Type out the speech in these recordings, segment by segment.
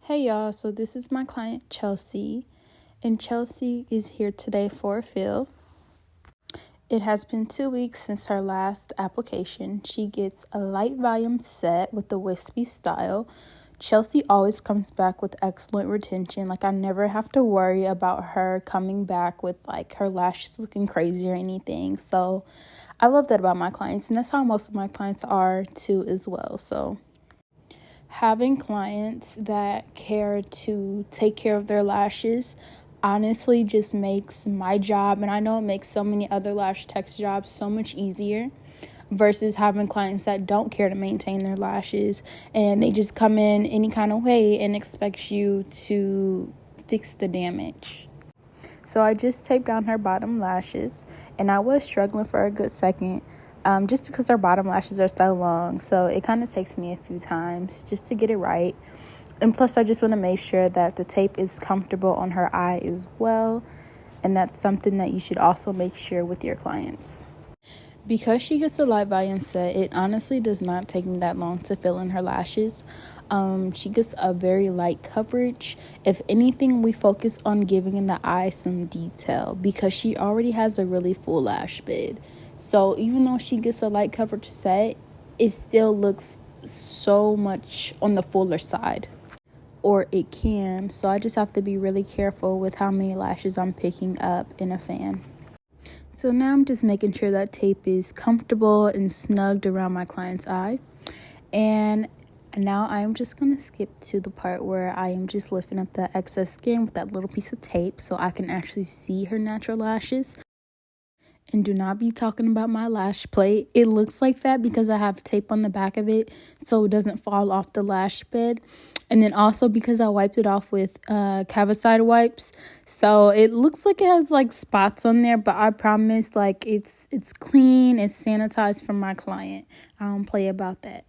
Hey y'all, so this is my client Chelsea, and Chelsea is here today for a fill. It has been 2 weeks since her last application. She gets a light volume set with the Wispy style. Chelsea always comes back with excellent retention. I never have to worry about her coming back with her lashes looking crazy or anything. So I love that about my clients, and that's how most of my clients are too as well. So having clients that care to take care of their lashes honestly just makes my job, and I know it makes so many other lash techs' jobs so much easier versus having clients that don't care to maintain their lashes and they just come in any kind of way and expect you to fix the damage. So I just taped down her bottom lashes, and I was struggling for a good second just because her bottom lashes are so long. So it kind of takes me a few times just to get it right. And plus, I just want to make sure that the tape is comfortable on her eye as well. And that's something that you should also make sure with your clients. Because she gets a light volume set, it honestly does not take me that long to fill in her lashes. She gets a very light coverage. If anything, we focus on giving in the eye some detail because she already has a really full lash bed. So even though she gets a light coverage set, it still looks so much on the fuller side. Or it can. So I just have to be really careful with how many lashes I'm picking up in a fan. So now I'm just making sure that tape is comfortable and snugged around my client's eye. And now I'm just going to skip to the part where I am just lifting up the excess skin with that little piece of tape so I can actually see her natural lashes. And do not be talking about my lash plate. It looks like that because I have tape on the back of it so it doesn't fall off the lash bed. And then also because I wiped it off with Cavicide wipes. So it looks like it has spots on there, but I promise it's clean, it's sanitized from my client. I don't play about that.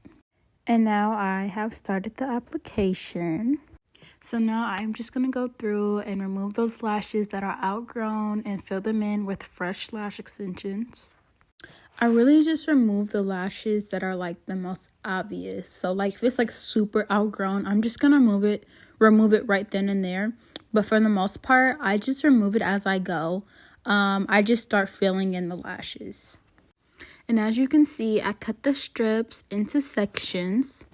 And now I have started the application. So now I'm just going to go through and remove those lashes that are outgrown and fill them in with fresh lash extensions. I really just remove the lashes that are the most obvious. So if it's super outgrown, I'm just going to remove it right then and there. But for the most part, I just remove it as I go. I just start filling in the lashes. And as you can see, I cut the strips into sections.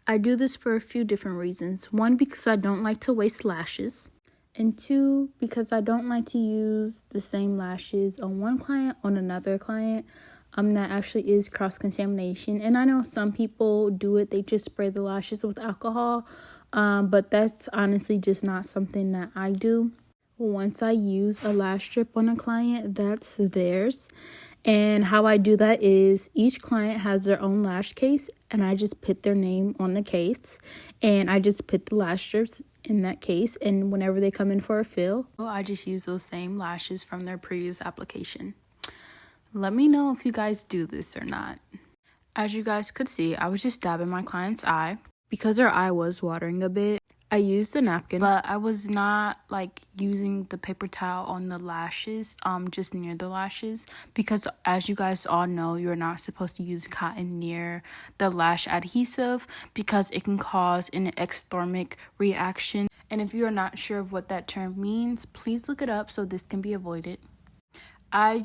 I do this for a few different reasons. One, because I don't like to waste lashes. And two, because I don't like to use the same lashes on one client on another client. That actually is cross-contamination. And I know some people do it. They just spray the lashes with alcohol. But that's honestly just not something that I do. Once I use a lash strip on a client, that's theirs. And how I do that is each client has their own lash case, and I just put their name on the case, and I just put the lash strips in that case, and whenever they come in for a fill, I just use those same lashes from their previous application. Let me know if you guys do this or not. As you guys could see, I was just dabbing my client's eye. Because her eye was watering a bit, I used a napkin, but I was not using the paper towel on the lashes, just near the lashes, because as you guys all know, you're not supposed to use cotton near the lash adhesive because it can cause an exothermic reaction. And if you are not sure of what that term means, please look it up so this can be avoided. I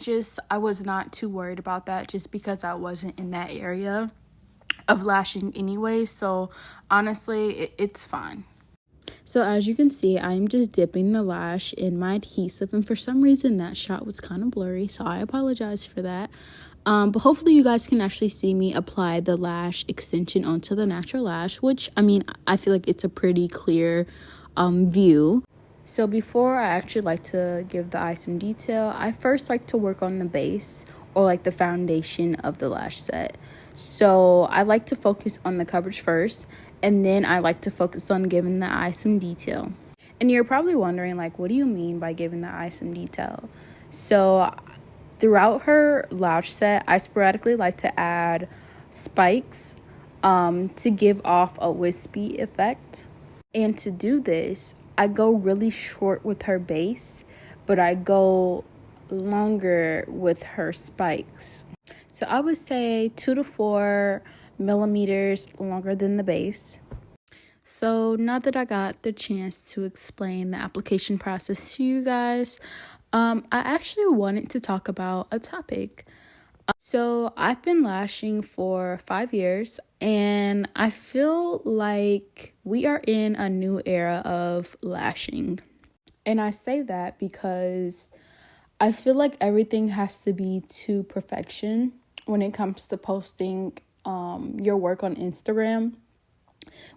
was not too worried about that just because I wasn't in that area of lashing anyway, so honestly, it's fine. So as you can see, I'm just dipping the lash in my adhesive, and for some reason that shot was kind of blurry, so I apologize for that. But hopefully you guys can actually see me apply the lash extension onto the natural lash, which I feel like it's a pretty clear view. So before I actually like to give the eye some detail, I first like to work on the base or the foundation of the lash set. So I like to focus on the coverage first, and then I like to focus on giving the eye some detail. And you're probably wondering what do you mean by giving the eye some detail? So throughout her lash set, I sporadically like to add spikes to give off a wispy effect. And to do this, I go really short with her base, but I go longer with her spikes. So I would say 2 to 4 millimeters longer than the base. So now that I got the chance to explain the application process to you guys, I actually wanted to talk about a topic. So I've been lashing for 5 years, and I feel like we are in a new era of lashing. And I say that because I feel like everything has to be to perfection when it comes to posting your work on Instagram.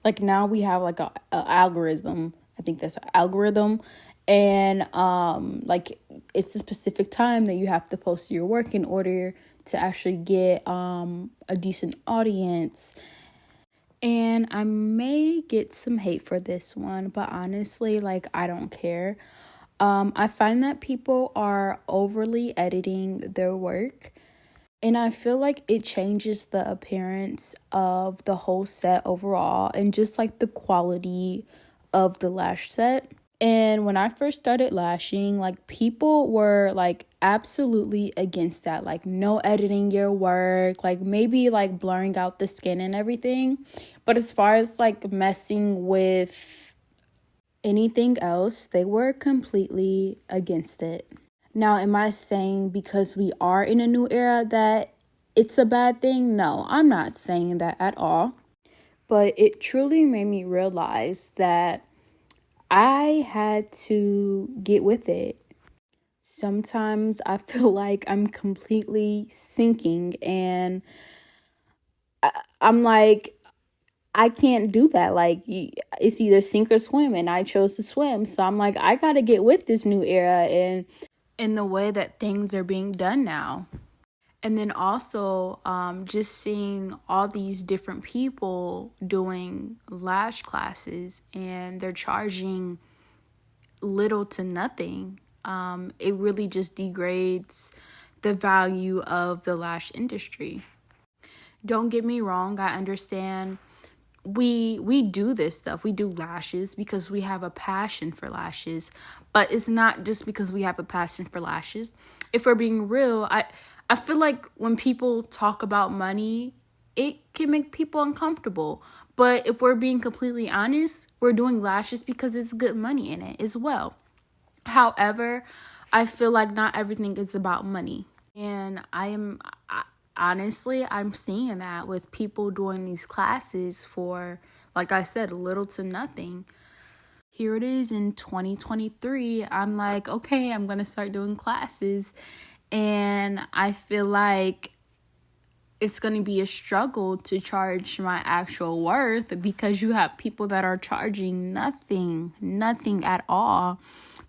Like now we have like a algorithm. I think that's an algorithm. And like it's a specific time that you have to post your work in order to actually get a decent audience. And I may get some hate for this one, but honestly, like I don't care. I find that people are overly editing their work, and I feel like it changes the appearance of the whole set overall and just like the quality of the lash set. And when I first started lashing, like people were like absolutely against that. Like no editing your work, like maybe like blurring out the skin and everything. But as far as like messing with anything else, they were completely against it. Now, am I saying because we are in a new era that it's a bad thing? No, I'm not saying that at all. But it truly made me realize that I had to get with it. Sometimes I feel like I'm completely sinking, and I'm like, I can't do that. Like, it's either sink or swim, and I chose to swim. So I'm like, I got to get with this new era and in the way that things are being done now. And then also just seeing all these different people doing lash classes, and they're charging little to nothing. It really just degrades the value of the lash industry. Don't get me wrong, I understand we do this stuff. We do lashes because we have a passion for lashes, but it's not just because we have a passion for lashes. If we're being real, I feel like when people talk about money, it can make people uncomfortable. But if we're being completely honest, we're doing lashes because it's good money in it as well. However, I feel like not everything is about money. And honestly, I'm seeing that with people doing these classes for, like I said, little to nothing. Here it is in 2023. I'm like, okay, I'm going to start doing classes. And I feel like it's going to be a struggle to charge my actual worth because you have people that are charging nothing at all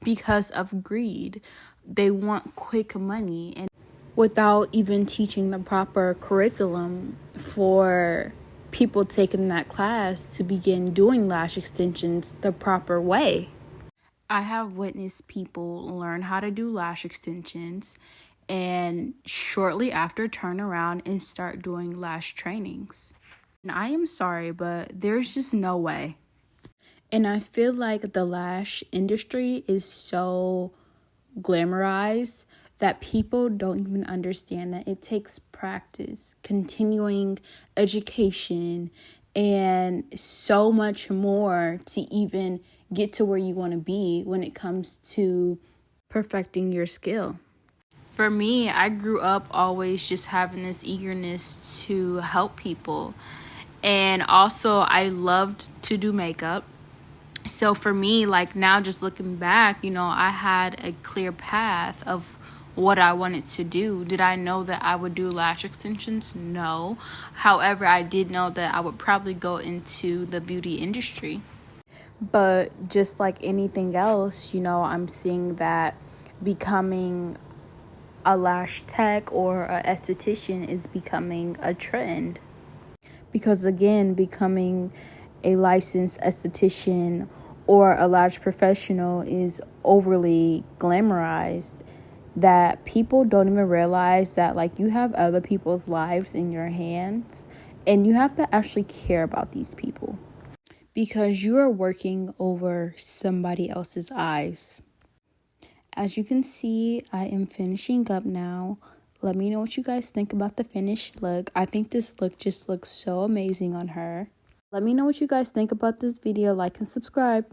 because of greed. They want quick money, and without even teaching the proper curriculum for people taking that class to begin doing lash extensions the proper way. I have witnessed people learn how to do lash extensions and shortly after turn around and start doing lash trainings. And I am sorry, but there's just no way. And I feel like the lash industry is so glamorized that people don't even understand that it takes practice, continuing education, and so much more to even get to where you want to be when it comes to perfecting your skill. For me, I grew up always just having this eagerness to help people. And also, I loved to do makeup. So for me, like now just looking back, I had a clear path of what I wanted to do. Did I know that I would do lash extensions? No. However, I did know that I would probably go into the beauty industry. But just like anything else, I'm seeing that becoming a lash tech or a esthetician is becoming a trend. Because again, becoming a licensed esthetician or a lash professional is overly glamorized, that people don't even realize that like you have other people's lives in your hands, and you have to actually care about these people because you are working over somebody else's eyes. As you can see, I am finishing up now. Let me know what you guys think about the finished look. I think this look just looks so amazing on her. Let me know what you guys think about this video. Like and subscribe.